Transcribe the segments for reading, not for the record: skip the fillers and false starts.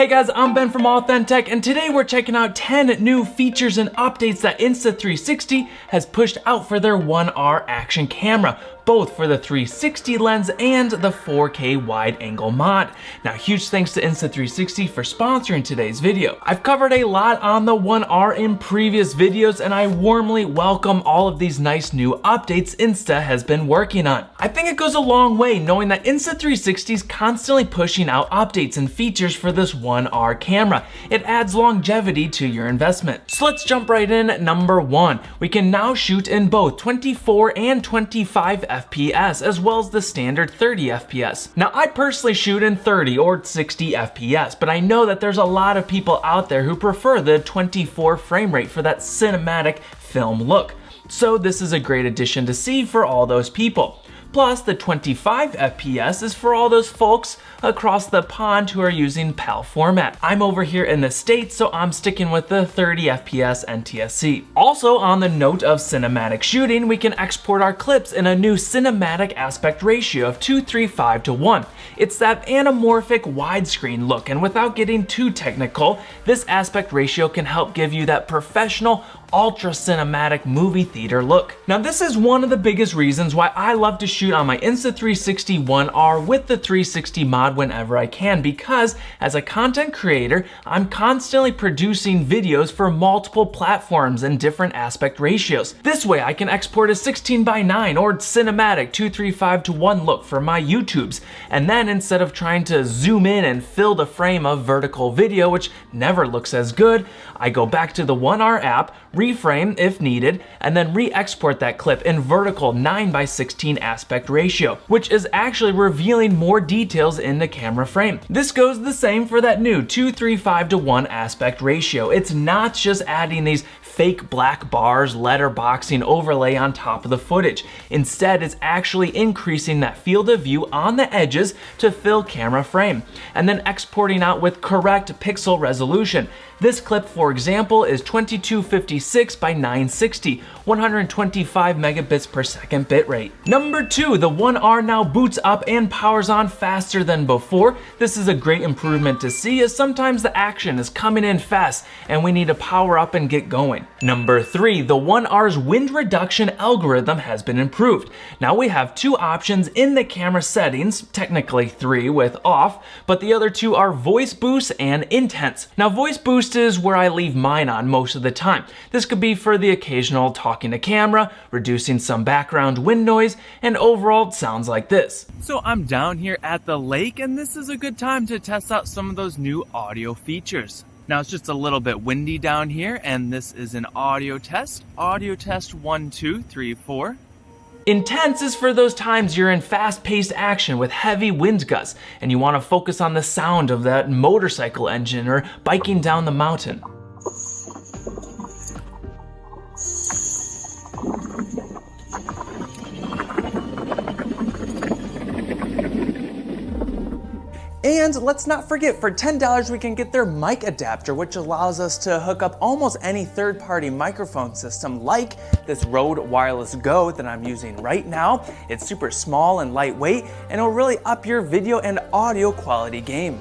Hey guys, I'm Ben from AuthenTech, and today we're checking out 10 new features and updates that Insta360 has pushed out for their ONE R action camera, both for the 360 lens and the 4K wide angle mod. Now, huge thanks to Insta360 for sponsoring today's video. I've covered a lot on the ONE R in previous videos, and I warmly welcome all of these nice new updates Insta has been working on. I think it goes a long way knowing that Insta360 is constantly pushing out updates and features for this ONE R camera. It adds longevity to your investment. So let's jump right in. Number 1, we can now shoot in both 24 and 25 FPS, as well as the standard 30 FPS. Now, I personally shoot in 30 or 60 FPS, but I know that there's a lot of people out there who prefer the 24 frame rate for that cinematic film look. So this is a great addition to see for all those people. Plus, the 25 FPS is for all those folks across the pond who are using PAL format. I'm over here in the States, so I'm sticking with the 30 FPS NTSC. Also, on the note of cinematic shooting, we can export our clips in a new cinematic aspect ratio of 2:3:5:1. It's that anamorphic widescreen look, and without getting too technical, this aspect ratio can help give you that professional, ultra cinematic movie theater look. Now, this is one of the biggest reasons why I love to shoot on my Insta360 ONE R with the 360 mod whenever I can, because as a content creator, I'm constantly producing videos for multiple platforms and different aspect ratios. This way I can export a 16:9 or cinematic 2:3:5:1 look for my YouTubes, and then instead of trying to zoom in and fill the frame of vertical video, which never looks as good, I go back to the ONE R app, reframe if needed, and then re-export that clip in vertical 9:16 aspect ratio, which is actually revealing more details in the camera frame. This goes the same for that new 2:3:5:1 aspect ratio. It's not just adding these fake black bars, letterboxing overlay on top of the footage. Instead, it's actually increasing that field of view on the edges to fill camera frame, and then exporting out with correct pixel resolution. This clip, for example, is 2256 by 960, 125 megabits per second bitrate. Number 2, the ONE R now boots up and powers on faster than before. This is a great improvement to see, as sometimes the action is coming in fast and we need to power up and get going. Number 3, the ONE R's wind reduction algorithm has been improved. Now we have 2 options in the camera settings, technically 3 with off, but the other 2 are voice boost and intense. Now, voice boost is where I leave mine on most of the time. This could be for the occasional talking to camera, reducing some background wind noise, and overall it sounds like this. So I'm down here at the lake, and this is a good time to test out some of those new audio features. Now, it's just a little bit windy down here, and this is an audio test. Audio test 1, 2, 3, 4. Intense is for those times you're in fast-paced action with heavy wind gusts and you want to focus on the sound of that motorcycle engine or biking down the mountain. And let's not forget, for $10 we can get their mic adapter, which allows us to hook up almost any third-party microphone system, like this Rode Wireless Go that I'm using right now. It's super small and lightweight, and it'll really up your video and audio quality game.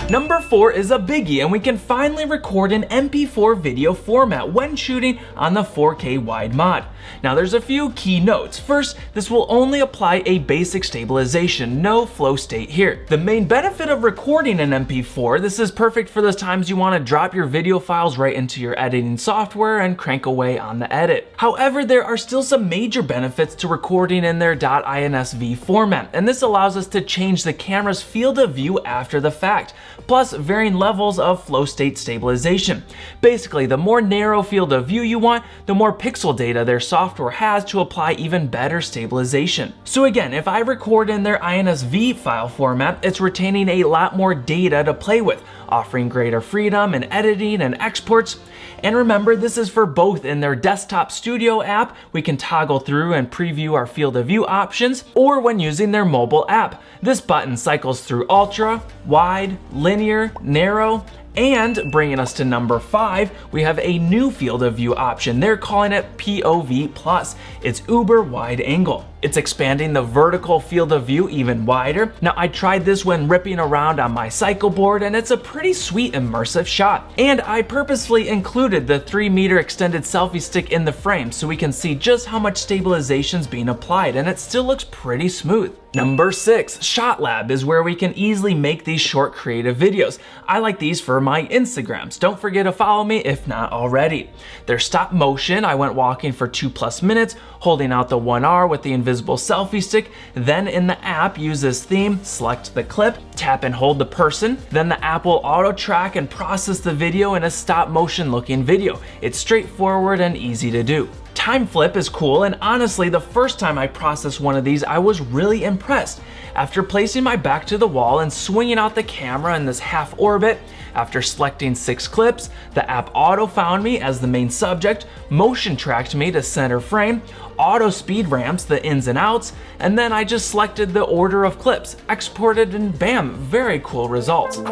Number 4 is a biggie, and we can finally record in MP4 video format when shooting on the 4K wide mod. Now, there's a few key notes. First, this will only apply a basic stabilization, no flow state here. The main benefit of recording in MP4, this is perfect for those times you want to drop your video files right into your editing software and crank away on the edit. However, there are still some major benefits to recording in their .insv format, and this allows us to change the camera's field of view after the fact, plus varying levels of flow state stabilization. Basically, the more narrow field of view you want, the more pixel data their software has to apply even better stabilization. So again, if I record in their INSV file format, it's retaining a lot more data to play with, offering greater freedom in editing and exports. And remember, this is for both in their desktop studio app, we can toggle through and preview our field of view options, or when using their mobile app. This button cycles through ultra, wide, linear, narrow, and bringing us to number 5, we have a new field of view option. They're calling it POV+. It's uber wide angle. It's expanding the vertical field of view even wider. Now, I tried this when ripping around on my cycle board, and it's a pretty sweet immersive shot. And I purposefully included the 3-meter extended selfie stick in the frame so we can see just how much stabilization is being applied, and it still looks pretty smooth. Number 6, Shot Lab is where we can easily make these short creative videos. I like these for my Instagrams. Don't forget to follow me if not already. They're stop motion. I went walking for 2+ minutes, holding out the One R with the invisible selfie stick. Then in the app, use this theme, select the clip, tap and hold the person. Then the app will auto track and process the video in a stop motion looking video. It's straightforward and easy to do. Time flip is cool, and honestly, the first time I processed one of these, I was really impressed. After placing my back to the wall and swinging out the camera in this half orbit, after selecting 6 clips, the app auto found me as the main subject, motion tracked me to center frame, auto speed ramps the ins and outs, and then I just selected the order of clips, exported, and bam, very cool results.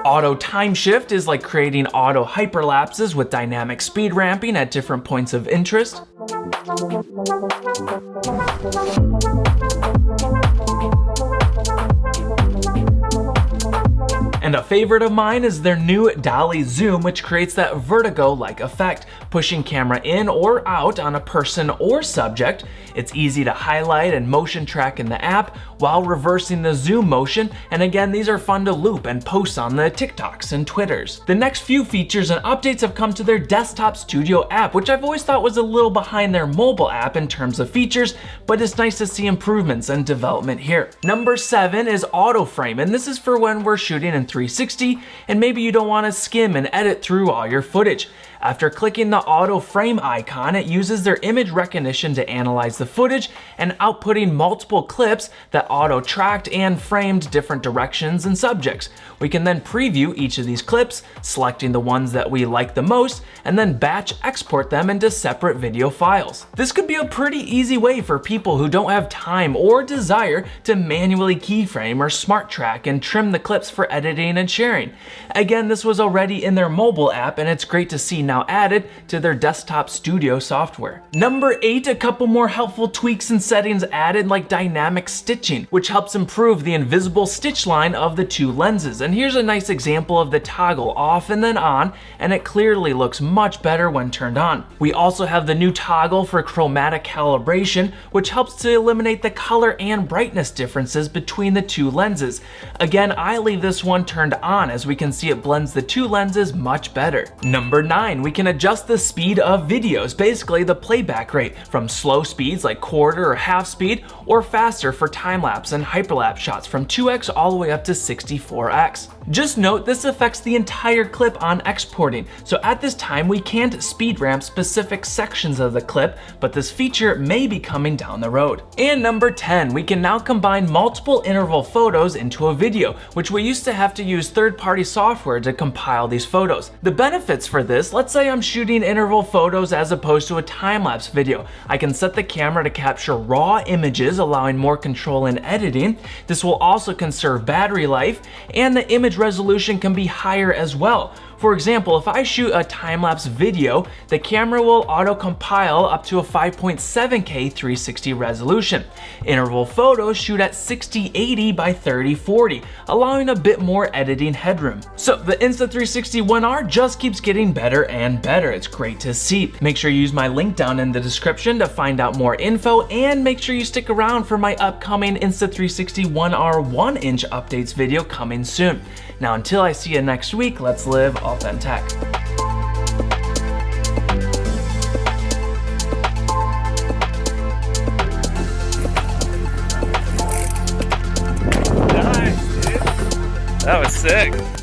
Auto time shift is like creating auto hyperlapses with dynamic speed ramping at different points of interest. And a favorite of mine is their new Dolly Zoom, which creates that vertigo-like effect, pushing camera in or out on a person or subject. It's easy to highlight and motion track in the app while reversing the zoom motion, and again, these are fun to loop and post on the TikToks and Twitters. The next few features and updates have come to their desktop studio app, which I've always thought was a little behind their mobile app in terms of features, but it's nice to see improvements and development here. Number 7 is auto frame, and this is for when we're shooting in 360 and maybe you don't want to skim and edit through all your footage. After clicking the auto frame icon, it uses their image recognition to analyze the footage and outputting multiple clips that auto tracked and framed different directions and subjects. We can then preview each of these clips, selecting the ones that we like the most, and then batch export them into separate video files. This could be a pretty easy way for people who don't have time or desire to manually keyframe or smart track and trim the clips for editing and sharing. Again, this was already in their mobile app, and it's great to see now added to their desktop studio software. Number 8, a couple more helpful tweaks and settings added, like dynamic stitching, which helps improve the invisible stitch line of the 2 lenses. And here's a nice example of the toggle off and then on, and it clearly looks much better when turned on. We also have the new toggle for chromatic calibration, which helps to eliminate the color and brightness differences between the 2 lenses. Again, I leave this one turned on as we can see it blends the 2 lenses much better. Number 9, we can adjust the speed of videos, basically the playback rate, from slow speeds like quarter or half speed, or faster for time-lapse and hyperlapse shots from 2x all the way up to 64x. Just note this affects the entire clip on exporting, so at this time we can't speed ramp specific sections of the clip, but this feature may be coming down the road. And number 10, we can now combine multiple interval photos into a video, which we used to have to use third-party software to compile these photos. The benefits for this, let's say I'm shooting interval photos as opposed to a time-lapse video. I can set the camera to capture raw images, allowing more control in editing. This will also conserve battery life, and the image resolution can be higher as well. For example, if I shoot a time-lapse video, the camera will auto-compile up to a 5.7K 360 resolution. Interval photos shoot at 6080 by 3040, allowing a bit more editing headroom. So the Insta360 ONE R just keeps getting better and better. It's great to see. Make sure you use my link down in the description to find out more info, and make sure you stick around for my upcoming Insta360 ONE R 1-inch updates video coming soon. Now until I see you next week, let's live AuthenTech. Nice, dude. That was sick.